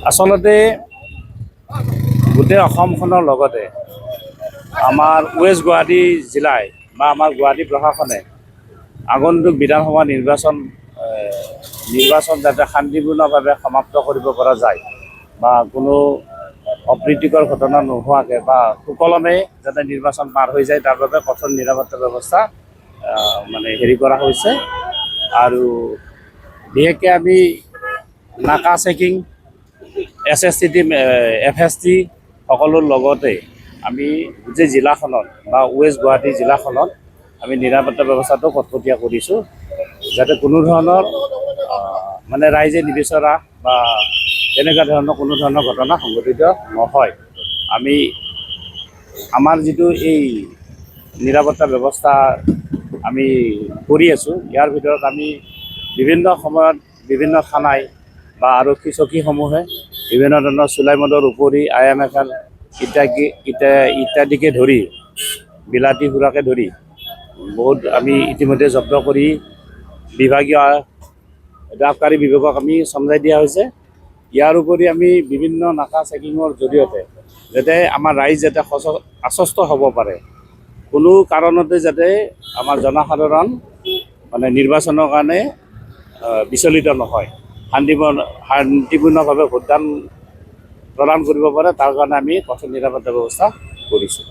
আচলতে গোটেই অসমখনৰ লগতে আমাৰ ৱেষ্ট গুৱাহাটী জিলাই বা আমাৰ গুৱাহাটী প্ৰশাসনে আগন্তুক বিধানসভা নিৰ্বাচন যাতে শান্তিপূৰ্ণভাৱে সমাপ্ত কৰিব পৰা যায় বা কোনো অপ্ৰীতিকৰ ঘটনা নোহোৱাকৈ বা সুকলমে যাতে নিৰ্বাচন পাৰ হৈ যায় তাৰ বাবে কঠোৰ নিৰাপত্তা ব্যৱস্থা কৰা হৈছে। আৰু বিশেষকৈ আমি নাকা চেকিং SST FST সকলোৰ লগতে আমি গোটেই জিলাখনত বা ৱেষ্ট গুৱাহাটী জিলাখনত আমি নিৰাপত্তা ব্যৱস্থাটো কটকটীয়া কৰিছোঁ যাতে কোনো ধৰণৰ ৰাইজে নিবিচৰা বা তেনেকুৱা ধৰণৰ কোনো ধৰণৰ ঘটনা সংঘটিত নহয়। আমি আমাৰ যিটো এই নিৰাপত্তা ব্যৱস্থা আমি কৰি আছোঁ, ইয়াৰ ভিতৰত আমি বিভিন্ন সময়ত বিভিন্ন থানাই বা আৰক্ষী চকীসমূহে বিভিন্ন ধৰণৰ চুলাই মদৰ উপৰি IMFL ইত্যাদিকে ধৰি বিলাতী সুৰাকে ধৰি বহুত আমি ইতিমধ্যে জব্দ কৰি বিভাগীয় আবকাৰী বিভাগক আমি চমজাই দিয়া হৈছে। ইয়াৰ উপৰি আমি বিভিন্ন নাকা চেকিঙৰ জৰিয়তে যাতে আমাৰ ৰাইজ যাতে আশ্বস্ত হ'ব পাৰে, কোনো কাৰণতে যাতে আমাৰ জনসাধাৰণ নিৰ্বাচনৰ কাৰণে বিচলিত নহয়, শান্তিপূৰ্ণভাৱে ভোটদান প্ৰদান কৰিব পাৰে, তাৰ কাৰণে আমি কঠোৰ নিৰাপত্তা ব্যৱস্থা কৰিছোঁ।